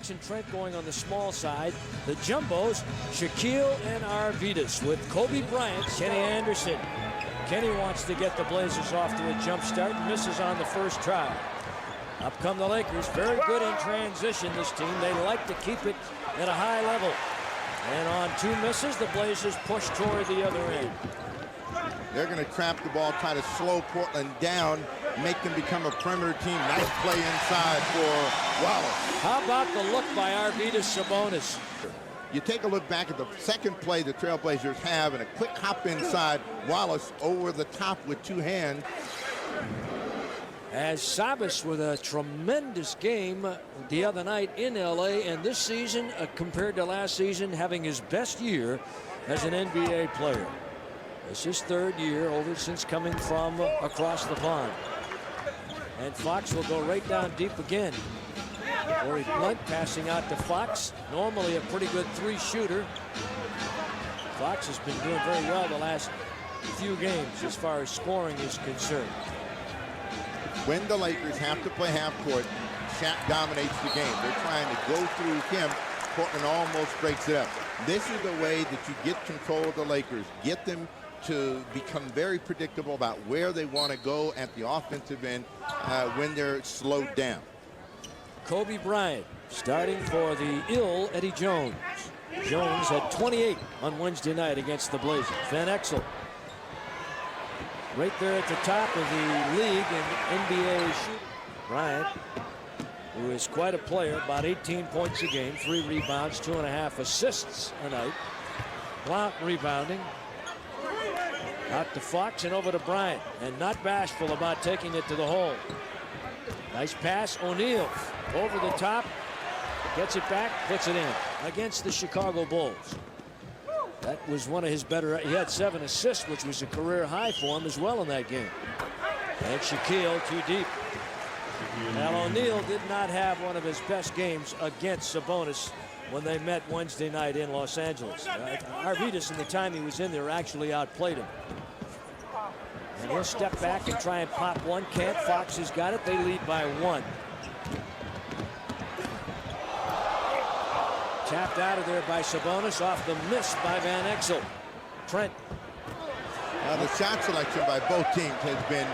Fox and Trent going on the small side. The jumbos, Shaquille and Arvydas with Kobe Bryant, Kenny Anderson. Kenny wants to get the Blazers off to a jump start, misses on the first try. Up come the Lakers, very good in transition, this team. They like to keep it at a high level. And on 2 misses, the Blazers push toward the other end. They're going to trap the ball, try to slow Portland down, make them become a perimeter team. Nice play inside for Wallace. How about the look by Arvydas Sabonis? You take a look back at the second play the Trailblazers have, and a quick hop inside. Wallace over the top with 2 hands. As Sabonis with a tremendous game the other night in LA, and this season, compared to last season, having his best year as an NBA player. It's his 3rd year over since coming from across the pond. And Fox will go right down deep again. Corey Blunt passing out to Fox, normally a pretty good 3-shooter. Fox has been doing very well the last few games as far as scoring is concerned. When the Lakers have to play half court, Shaq dominates the game. They're trying to go through him. Portland almost breaks it up. This is the way that you get control of the Lakers. Get them to become very predictable about where they want to go at the offensive end when they're slowed down. Kobe Bryant starting for the ill Eddie Jones. Jones had 28 on Wednesday night against the Blazers. Van Exel right there at the top of the league in NBA shooting. Bryant, who is quite a player, about 18 points a game, 3 rebounds, 2.5 assists a night. Blount rebounding. Out to Fox and over to Bryant, and not bashful about taking it to the hole. Nice pass, O'Neal over the top, gets it back, puts it in against the Chicago Bulls. That was one of his better, he had 7 assists, which was a career high for him as well in that game. And Shaquille too deep. Now O'Neal did not have one of his best games against Sabonis when they met Wednesday night in Los Angeles. Arvydas, in the time he was in there, actually outplayed him. And he'll step back and try and pop one. Can't. Fox has got it. They lead by 1. Tapped out of there by Sabonis off the miss by Van Exel. Trent. Now the shot selection by both teams has been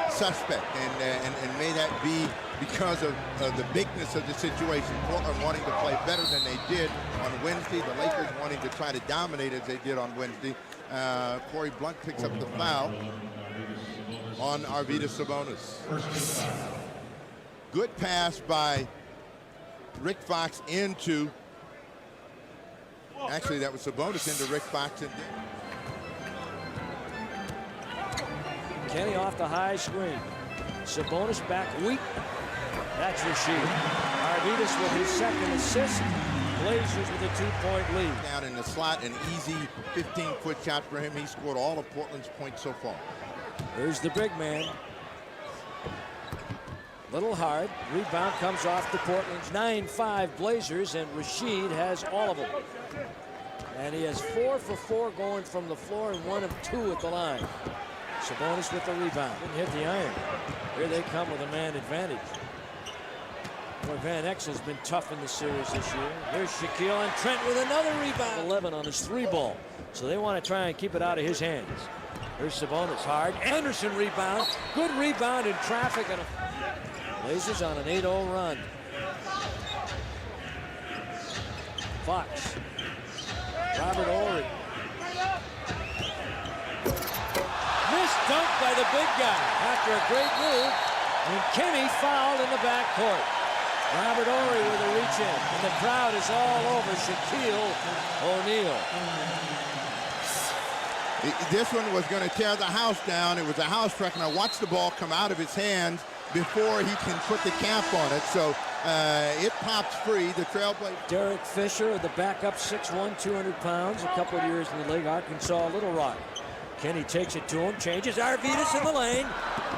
suspect, and may that be because of the bigness of the situation. Portland wanting to play better than they did on Wednesday. The Lakers wanting to try to dominate as they did on Wednesday. Corey Blunt picks up the foul on Arvydas Sabonis. Good pass by Rick Fox into, actually that was Sabonis into Rick Fox. And Kenny off the high screen. Sabonis back weak. That's Rasheed. Arvydas with his 2nd assist. Blazers with a 2-point lead. Down in the slot, an easy 15-foot shot for him. He scored all of Portland's points so far. There's the big man. Little hard. Rebound comes off to Portland's 9-5 Blazers, and Rasheed has all of them. And he has 4 for 4 going from the floor and 1 of 2 at the line. Sabonis with the rebound. Didn't hit the iron. Here they come with a man advantage. Boy, Van Exel's been tough in the series this year. Here's Shaquille, and Trent with another rebound. 11 on his 3-ball. So they want to try and keep it out of his hands. Here's Sabonis hard. Anderson rebound. Good rebound in traffic. And Blazers on an 8-0 run. Fox. Robert Horry. Missed dunk by the big guy after a great move. And Kenny fouled in the backcourt. Robert Horry with a reach in. And the crowd is all over Shaquille O'Neal. This one was going to tear the house down. It was a house wreck, and I watched the ball come out of his hands before he can put the cap on it. So it pops free. The Trailblazers. Derek Fisher, the backup, 6'1", 200 pounds, a couple of years in the league. Arkansas, Little Rock. Kenny takes it to him, changes. Arvydas in the lane,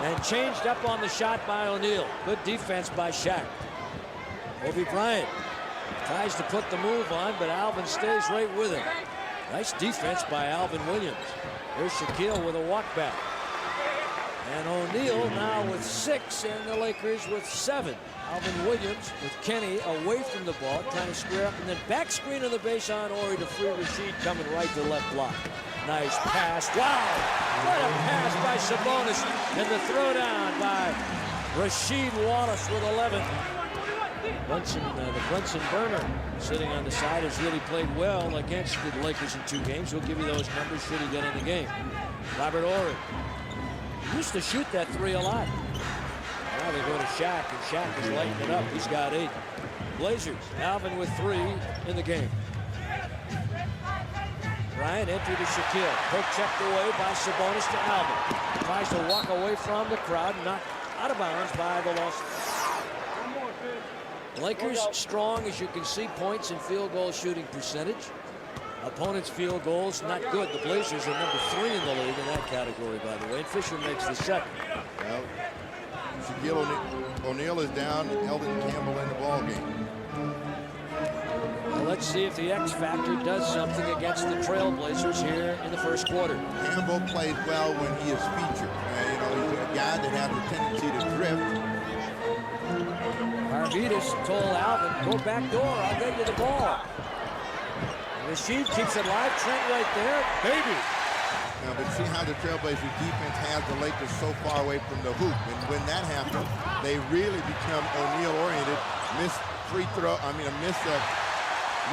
and changed up on the shot by O'Neal. Good defense by Shaq. Kobe Bryant tries to put the move on, but Alvin stays right with him. Nice defense by Alvin Williams. Here's Shaquille with a walk back. And O'Neal now with 6, and the Lakers with 7. Alvin Williams with Kenny away from the ball, trying to square up, and then back screen on the base on Ori to free Rasheed coming right to left block. Nice pass. Wow! What a pass by Sabonis. And the throwdown by Rasheed Wallace with 11. The Brunson burner sitting on the side has really played well against the Lakers in 2 games. We'll give you those numbers should he get in the game. Robert Ori. He used to shoot that 3 a lot. Now they go to Shaq, and Shaq is lighting it up. He's got 8. Blazers, Alvin with 3 in the game. Bryant entry to Shaquille. Poke checked away by Sabonis to Alvin. Tries to walk away from the crowd, knocked out of bounds by the loss. Lakers strong, as you can see, points and field goal shooting percentage. Opponents' field goals, not good. The Blazers are number 3 in the league in that category, by the way. And Fisher makes the second. Well, Shaquille O'Neal is down, and Eldon Campbell in the ball game. Well, let's see if the X factor does something against the Trailblazers here in the first quarter. Campbell plays well when he is featured. You know, he's a guy that has a tendency to drift. Arvydas told Alvin, go back door, I'll get you the ball. Rasheed keeps it live. Trent right there. Baby. Now, but see how the Trailblazers defense has the Lakers so far away from the hoop. And when that happens, they really become O'Neal-oriented. Missed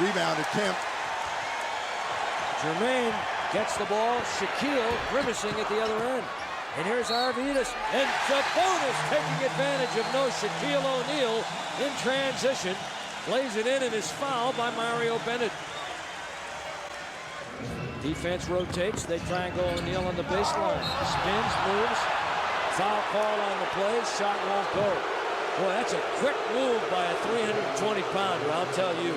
rebound attempt. Jermaine gets the ball. Shaquille grimacing at the other end. And here's Arvydas. And Sabonis taking advantage of no Shaquille O'Neal in transition. Lays it in and is fouled by Mario Bennett. Defense rotates. They try and go O'Neal on the baseline. Spins, moves. Foul call on the play. Shot won't go. Boy, that's a quick move by a 320-pounder, I'll tell you.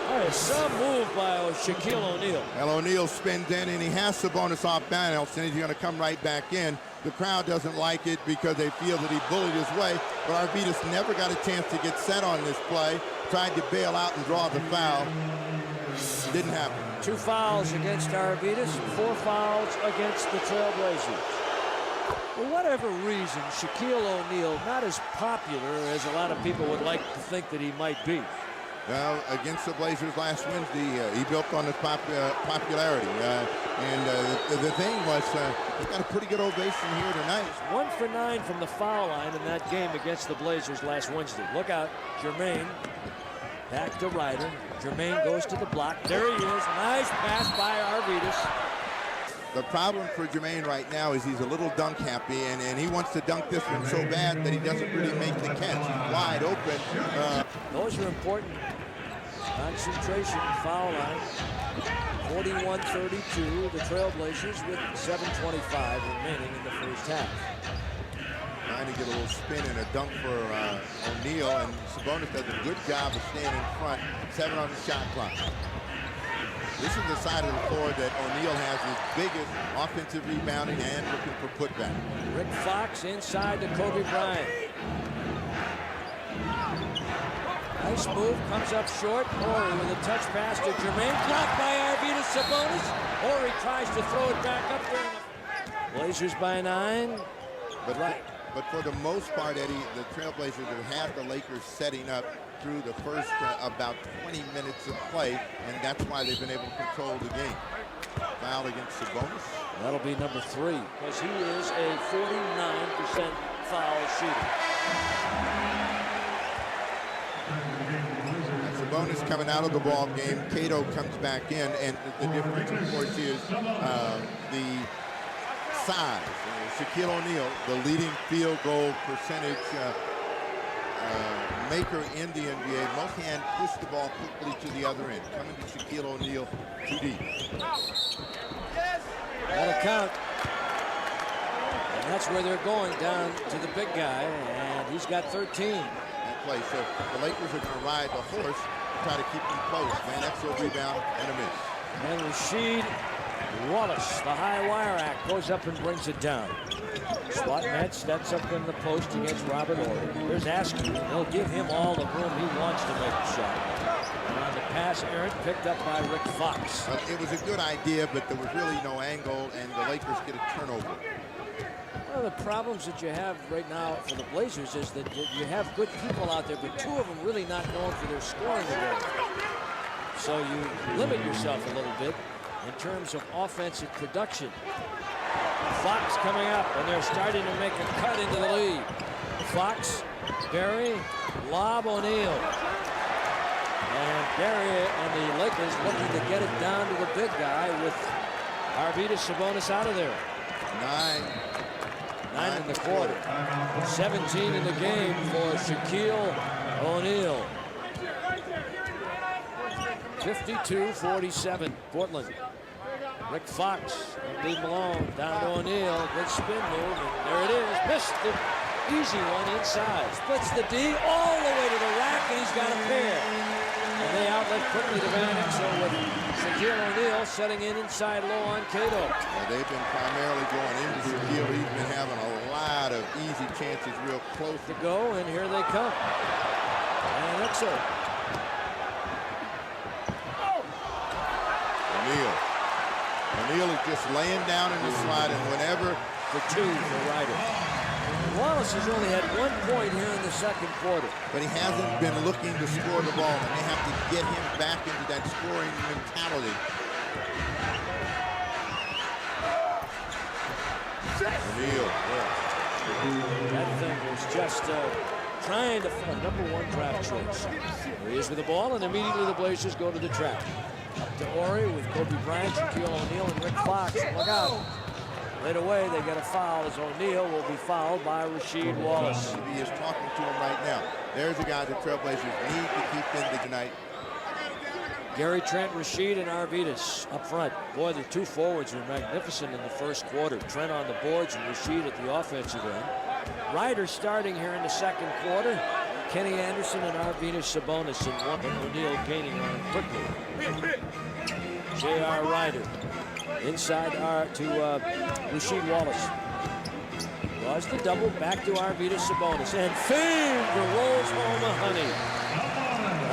That is some move by Shaquille O'Neal. Well, O'Neal spins in, and he has Sabonis off balance, and he's going to come right back in. The crowd doesn't like it because they feel that he bullied his way, but Arvydas never got a chance to get set on this play. Tried to bail out and draw the foul. Didn't happen. 2 fouls against Arvydas, 4 fouls against the Trailblazers. For whatever reason, Shaquille O'Neal not as popular as a lot of people would like to think that he might be. Well, against the Blazers last Wednesday, he built on his popularity. The thing was, he got a pretty good ovation here tonight. 1 for 9 from the foul line in that game against the Blazers last Wednesday. Look out, Jermaine. Back to Ryder. Jermaine goes to the block. There he is. Nice pass by Arvydas. The problem for Jermaine right now is he's a little dunk happy, and he wants to dunk this one so bad that he doesn't really make the catch. He's wide open. Those are important. Concentration, foul line. 41-32. The Trailblazers with 7:25 remaining in the first half. Trying to get a little spin and a dunk for O'Neal, and Sabonis does a good job of staying in front. 7 on the shot clock. This is the side of the floor that O'Neal has his biggest offensive rebounding and looking for putback. Rick Fox inside to Kobe Bryant. Nice move, comes up short. Ori with a touch pass to Jermaine. Blocked by Arvydas. Sabonis. Ori tries to throw it back up there. Blazers by 9. But for the most part, Eddie, the Trailblazers have had the Lakers setting up through the first about 20 minutes of play, and that's why they've been able to control the game. Foul against Sabonis. That'll be number 3, because he is a 49% foul shooter. Sabonis coming out of the ball game. Cato comes back in, and the difference, of course, is the size. Shaquille O'Neal, the leading field goal percentage maker in the NBA. Most can push the ball quickly to the other end. Coming to Shaquille O'Neal, too deep. That'll count. And that's where they're going, down to the big guy, and he's got 13. That play. So the Lakers are going to ride the horse, try to keep them close. Man, excellent rebound and a miss. And Rasheed Wallace, the high wire act, goes up and brings it down. Swat Met steps up in the post against Robert Ori. Here's Askew. They'll give him all the room he wants to make a shot. And on the pass, errant, picked up by Rick Fox. It was a good idea, but there was really no angle, and the Lakers get a turnover. One of the problems that you have right now for the Blazers is that you have good people out there, but two of them really not known for their scoring ability. So you limit yourself a little bit in terms of offensive production. Fox coming up, and they're starting to make a cut into the lead. Fox, Barry, lob O'Neal. And Barry and the Lakers looking to get it down to the big guy with Arvydas, Sabonis out of there. Nine in the quarter. 17 in the game for Shaquille O'Neal. 52-47, Portland. Rick Fox, leave him alone, down to O'Neal, good spin move, and there it is, missed the easy one inside. Splits the D all the way to the rack, and he's got a pair. And they outlet quickly to Van Exel with Shaquille O'Neal setting in inside low on Cato. Well, they've been primarily going into Shaquille. He's been having a lot of easy chances real close to go, and here they come. Van Exel. O'Neal is just laying down in the slide, and whenever the two for Ryder. Wallace has only had 1 point here in the second quarter. But he hasn't been looking to score the ball, and they have to get him back into that scoring mentality. O'Neal. That thing was just trying to find a #1 draft choice. Here he is with the ball, and immediately the Blazers go to the track. Up to Ori with Kobe Bryant, Shaquille O'Neal, and Rick Fox. Look out. Right away, they get a foul as O'Neal will be fouled by Rasheed Wallace. He is talking to him right now. There's a guy the Trailblazers need to keep in tonight. Gary Trent, Rasheed, and Arvydas up front. Boy, the two forwards were magnificent in the first quarter. Trent on the boards and Rasheed at the offensive end. Ryder starting here in the second quarter. Kenny Anderson and Arvydas, Sabonis in one, and O'Neal gaining on him quickly. J.R. Ryder inside to Rasheed Wallace. Was the double back to Arvydas, Sabonis, and finger rolls home a honey.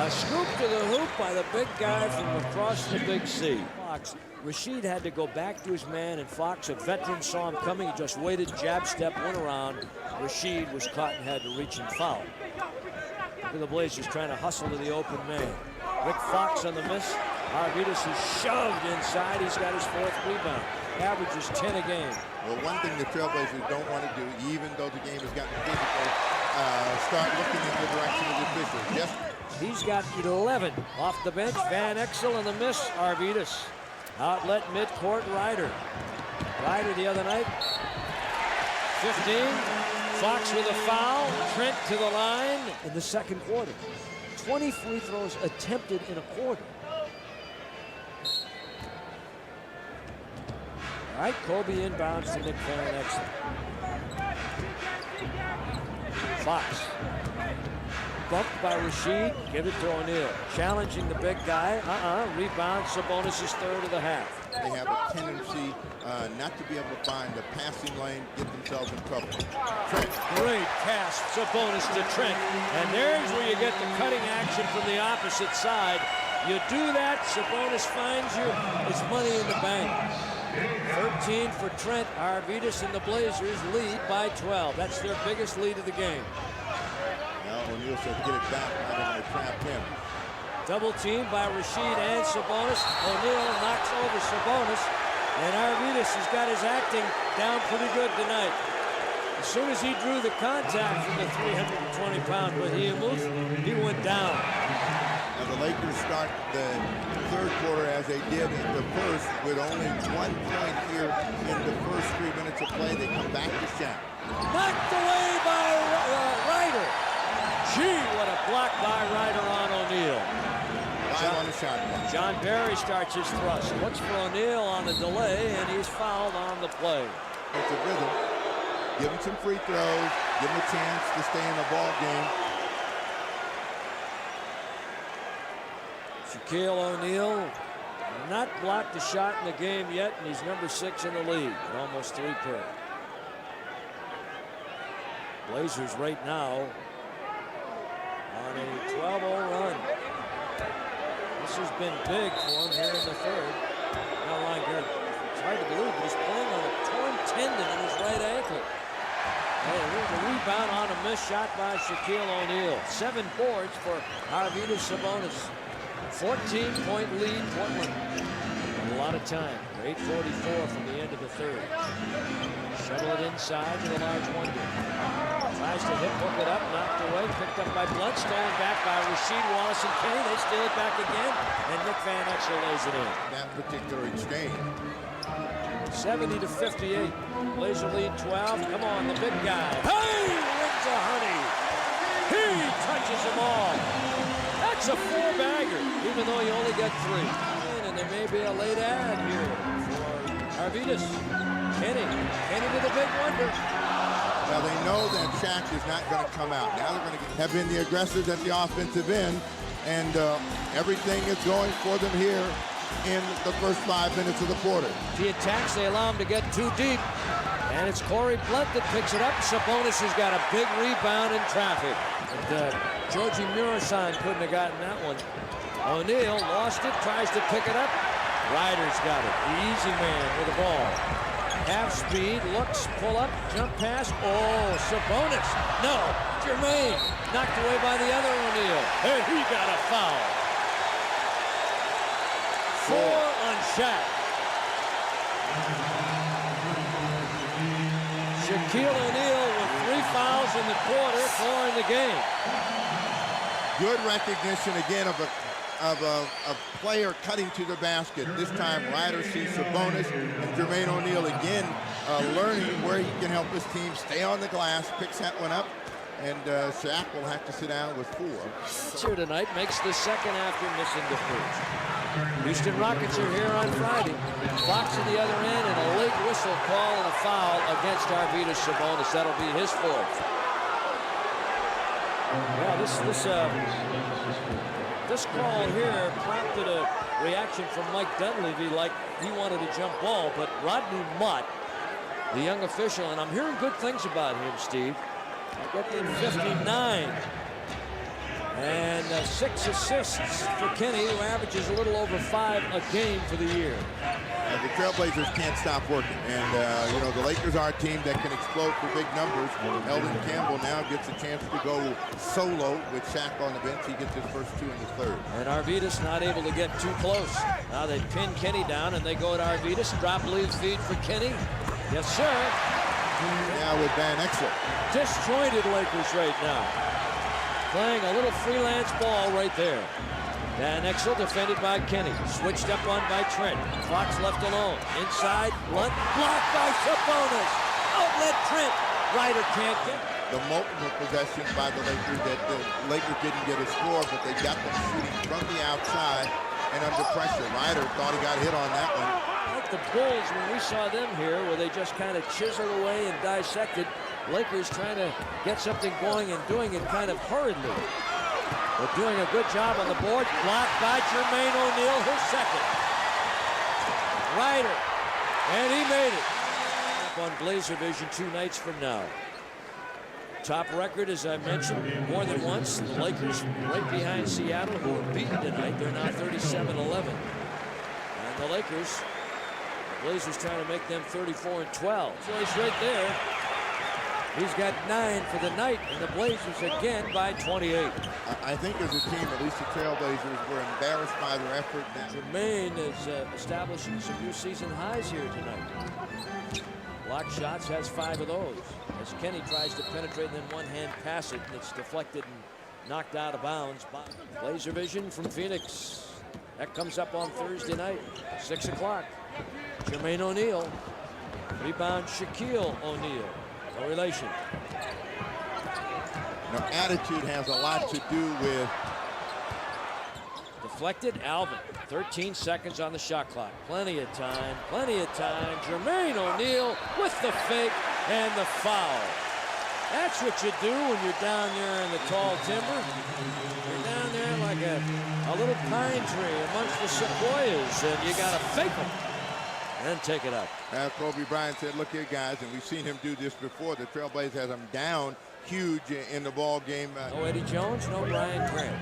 A scoop to the hoop by the big guy from across the Big C. Fox. Rasheed had to go back to his man, and Fox, a veteran, saw him coming. He just waited, jab step, went around. Rasheed was caught and had to reach and foul. Look at the Blazers trying to hustle to the open man. Rick Fox on the miss. Arvydas is shoved inside. He's got his 4th rebound. Averages 10 a game. Well, one thing the Trailblazers don't want to do, even though the game has gotten physical, start looking in the direction of the officials. He's got 11 off the bench. Van Exel and the miss. Arvydas. Outlet midcourt. Ryder. Ryder the other night. 15. Fox with a foul. Trent to the line in the second quarter. 20 free throws attempted in a quarter. All right, Kobe inbounds to Nick Van Exel. Fox. Bumped by Rasheed. Give it to O'Neal. Challenging the big guy. Rebound. Sabonis' 3rd of the half. They have a tendency not to be able to find the passing lane, get themselves in trouble. Trent. Great pass, Sabonis to Trent. And there's where you get the cutting action from the opposite side. You do that, Sabonis finds you. It's money in the bank. 13 for Trent. Arvydas and the Blazers lead by 12. That's their biggest lead of the game. Now O'Neal says get it back. Now they're going to trap him. Double team by Rasheed and Sabonis. O'Neal knocks over Sabonis. And Arvydas has got his acting down pretty good tonight. As soon as he drew the contact from the 320-pound Behemoth, he went down. Now the Lakers start the third quarter as they did in the first with only 1 point here in the first 3 minutes of play. They come back to Shaq. Knocked away by Ryder. Gee, what a block by Ryder on O'Neal. On the shot. John Barry starts his thrust. Looks for O'Neal on the delay, and he's fouled on the play. It's a rhythm. Give him some free throws. Give him a chance to stay in the ball game. Shaquille O'Neal not blocked a shot in the game yet, and he's number 6 in the league at almost 3 per. Blazers right now on a 12-0 run. This has been big for him here in the third. Now, Ron Garrett, it's hard to believe, but he's playing on a torn tendon in his right ankle. Hey, here's a rebound on a missed shot by Shaquille O'Neal. 7 boards for Arvydas Sabonis. 14-point lead, Portland. A lot of time. 8:44 from the end of the third. Shuttle it inside to the large wonder. Tries to hook it up, knocked away, picked up by Blunt, stolen back by Rasheed Wallace and Kenny. They steal it back again, and Nick Van Exel lays it in. That particular exchange. 70-58. Blazer lead 12. Come on, the big guy. Hey, wins a honey. He touches them all. That's a 4-bagger, even though he only got 3. And there may be a late ad here for Arvydas. Kenny to the big wonder. Now they know that Shaq is not going to come out. Now they're going to have been the aggressors at the offensive end, and everything is going for them here in the first 5 minutes of the quarter. The attacks, they allow him to get too deep. And it's Corey Blunt that picks it up. Sabonis has got a big rebound in traffic. And Georgie Murasan couldn't have gotten that one. O'Neal lost it, tries to pick it up. Ryder's got it. The easy man with the ball. Half speed, looks, pull up, jump pass. Oh, Sabonis. No, Jermaine. Knocked away by the other O'Neal. Hey, he got a foul. 4 on Shaq. Shaquille O'Neal with 3 fouls in the quarter, 4 in the game. Good recognition again of a player cutting to the basket. This time Ryder sees Sabonis, and Jermaine O'Neal again learning where he can help his team stay on the glass, picks that one up, and Shaq will have to sit down with 4. Here tonight, makes the second after missing the first. Houston Rockets are here on Friday. Fox at the other end, and a late whistle call and a foul against Arvydas Sabonis. That'll be his 4th. Yeah, this call here prompted a reaction from Mike Dunleavy, like he wanted a jump ball, but Rodney Mott, the young official, and I'm hearing good things about him, Steve. I got him 59. And 6 assists for Kenny, who averages a little over 5 a game for the year. The Trailblazers can't stop working. And, you know, the Lakers are a team that can explode for big numbers. Eldon Campbell now gets a chance to go solo with Shaq on the bench. He gets his first 2 in the third. And Arvydas not able to get too close. Now they pin Kenny down, and they go to Arvydas. Drop lead feed for Kenny. Yes, sir. Now with Van Exel. Disjointed Lakers right now. Playing a little freelance ball right there. Van Exel defended by Kenny. Switched up on by Trent. Fox left alone. Inside, Blunt blocked by Sabonis. Outlet Trent. Ryder can't get. The multiple possessions by the Lakers that the Lakers didn't get a score, but they got them shooting from the outside and under pressure. Ryder thought he got hit on that one. Like the Bulls, when we saw them here, where they just kind of chiseled away and dissected. Lakers trying to get something going and doing it kind of hurriedly. But doing a good job on the board. Blocked by Jermaine O'Neal, his second. Ryder, and he made it. Up on Blazer Vision 2 nights from now. Top record, as I mentioned, more than once. The Lakers right behind Seattle, who were beaten tonight. They're now 37-11. And the Lakers, the Blazers trying to make them 34-12. So he's right there. He's got 9 for the night, and the Blazers again by 28. I think as a team, at least the Trailblazers were embarrassed by their effort. Jermaine is establishing some new season highs here tonight. Block shots, has 5 of those. As Kenny tries to penetrate and then one-hand pass it, and it's deflected and knocked out of bounds. Blazer Vision from Phoenix. That comes up on Thursday night, 6 o'clock. Jermaine O'Neal. Rebound Shaquille O'Neal. No relation. Now, attitude has a lot to do with. Deflected, Alvin. 13 seconds on the shot clock. Plenty of time, plenty of time. Jermaine O'Neal with the fake and the foul. That's what you do when you're down there in the tall timber. You're down there like a little pine tree amongst the sequoias, and you got to fake them. And take it up. Kobe Bryant said, look here, guys, and we've seen him do this before. The Trailblazers has him down huge in the ball game. No Eddie Jones, no Brian Grant.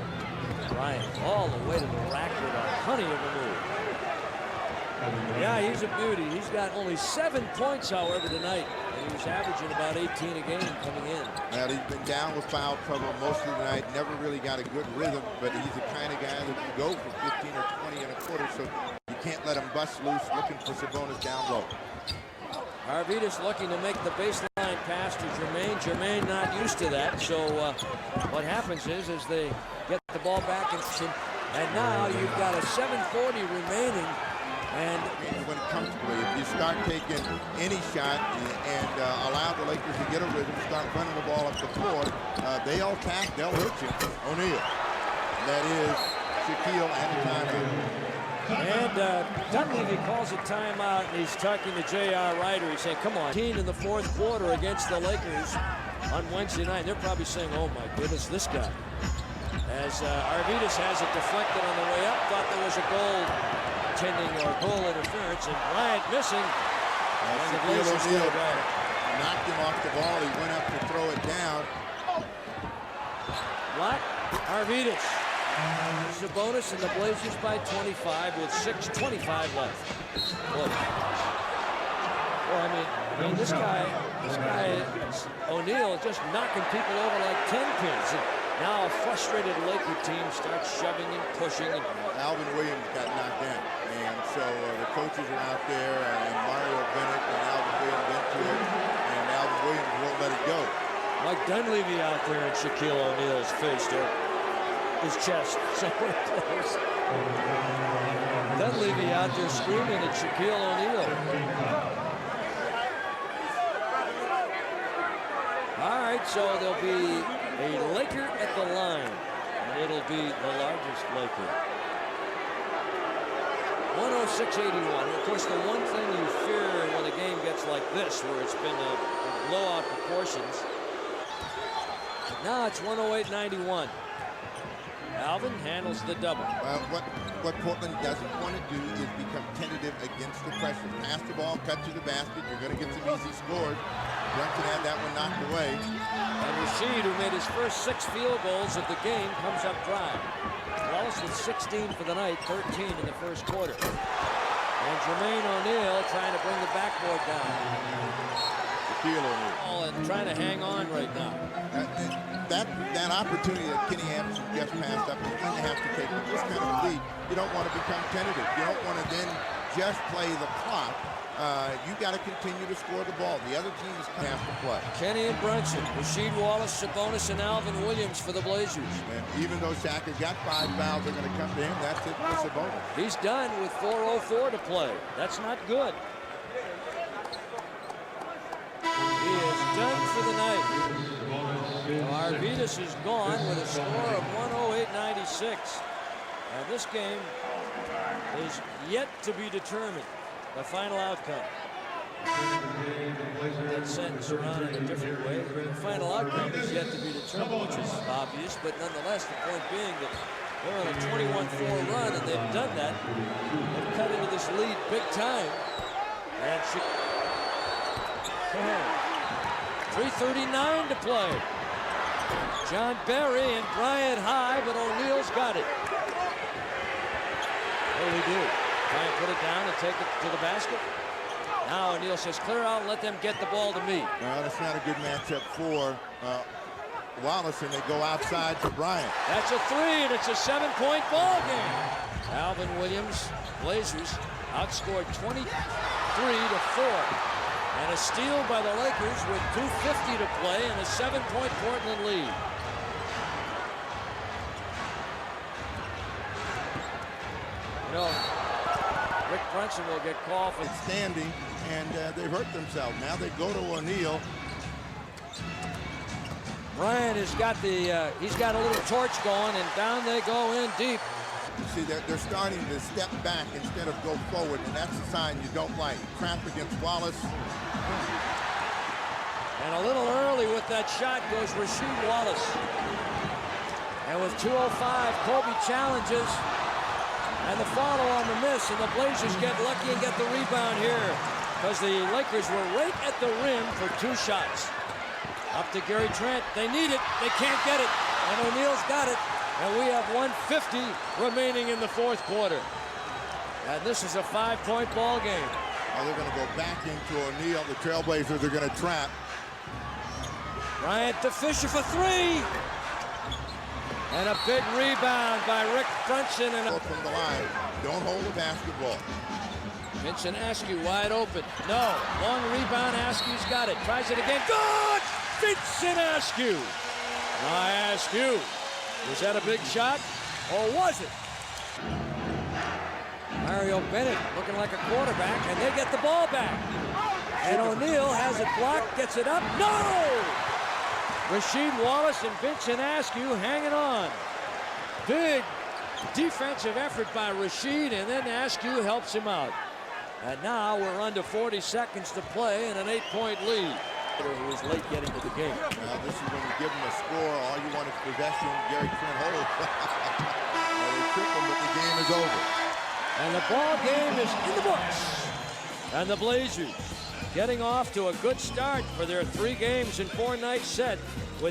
Bryant all the way to the rack with a honey of a move. Yeah, he's a beauty. He's got only 7 points, however, tonight. And He was averaging about 18 a game coming in. Well, he's been down with foul trouble most of the night. Never really got a good rhythm, but he's the kind of guy that can go for 15 or 20 in a quarter, so you can't let him bust loose looking for Sabonis down low. Arvydas looking to make the baseline pass to Jermaine. Jermaine not used to that, so what happens is they get the ball back, and now you've got a 7:40 remaining. And when comfortably, if you start taking any shot and allow the Lakers to get a rhythm, start running the ball up the floor, they'll attack, they'll hit you. O'Neal. That is Shaquille and the timeout. And Dunleavy calls a timeout, and he's talking to J.R. Ryder. He's saying, come on, 18 in the fourth quarter against the Lakers on Wednesday night. They're probably saying, oh my goodness, this guy. As Arvydas has it deflected on the way up, thought there was a goal interference, and Bryant missing. And the Blazers knocked him off the ball. He went up to throw it down. Block, Arvydas. Sabonis and the Blazers by 25 with 6:25 left. Well, I mean, this guy, O'Neal, is just knocking people over like 10 pins. And now a frustrated Laker team starts shoving and pushing. And Alvin Williams got knocked down, and so the coaches are out there, and Mario Bennett and Alvin Williams into it, and Alvin Williams won't let it go. Mike Dunleavy out there in Shaquille O'Neal's face there. His chest somewhere close. Dunleavy out there screaming at Shaquille O'Neal. All right, so there'll be a Laker at the line, and it'll be the largest Laker. 106-81. Of course, the one thing you fear when a game gets like this, where it's been a blowout proportions, now it's 108-91. Alvin handles the double. What Portland doesn't want to do is become tentative against the pressure. Pass the ball, cut to the basket. You're going to get some easy scores. Brunson had that one knocked away. And Rasheed, who made his first 6 field goals of the game, comes up dry. Wallace with 16 for the night, 13 in the first quarter. And Jermaine O'Neal trying to bring the backboard down. Shaquille O'Neal. And trying to hang on right now. That opportunity that Kenny Anderson just passed up is going to have to take with this kind of lead. You don't want to become tentative. You don't want to then just play the clock. You got to continue to score the ball. The other team is going to have to play. Kenny and Brunson, Rasheed Wallace, Sabonis, and Alvin Williams for the Blazers. And even though Shaq has got 5 fouls, they're going to come to him. That's it for Sabonis. He's done with 4:04 to play. That's not good. He is done for the night. Arvydas is gone with a score of 108-96. And this game is yet to be determined. The final outcome. That sentence around in a different way. The final outcome is yet to be determined, which is obvious, but nonetheless, the point being that they're on a 21-4 run, and they've done that. They've cut into this lead big time. And 3:39 to play. John Barry and Bryant high, but O'Neal's got it. What do we do? Try and put it down and take it to the basket? Now O'Neal says, clear out and let them get the ball to me. Well, that's not a good matchup for Wallace, and they go outside to Bryant. That's a 3, and it's a 7-point ball game. Alvin Williams, Blazers, outscored 23-4. And a steal by the Lakers with 2:50 to play and a 7-point Portland lead. You know, Rick Brunson will get called for standing, and they've hurt themselves. Now they go to O'Neal. Bryant has got he's got a little torch going, and down they go in deep. See, they're starting to step back instead of go forward, and that's a sign you don't like. Trap against Wallace. And a little early with that shot goes Rasheed Wallace. And with 2:05, Kobe challenges. And the follow on the miss, and the Blazers get lucky and get the rebound here. Because the Lakers were right at the rim for 2 shots. Up to Gary Trent. They need it. They can't get it. And O'Neal's got it. And we have 1:50 remaining in the fourth quarter. And this is a 5-point ball game. Now they're going to go back into O'Neal. The Trailblazers are going to trap. Bryant to Fisher for three. And a big rebound by Rick Brunson. And From the line. Don't hold the basketball. Vincent Askew wide open. No. Long rebound. Askew's got it. Tries it again. Good! Vincent Askew. Now Askew. Was that a big shot? Or was it? Mario Bennett looking like a quarterback, and they get the ball back. And O'Neal has it blocked, gets it up. No! Rasheed Wallace and Vincent Askew hanging on. Big defensive effort by Rasheed, and then Askew helps him out. And now we're under 40 seconds to play and an 8-point lead. Who was late getting to the game. Now this is when you give him a score, all you want is possession. Gary Trent Holmes. They trip him, but the game is over. And the ball game is in the books. And the Blazers getting off to a good start for their 3 games and 4 night set.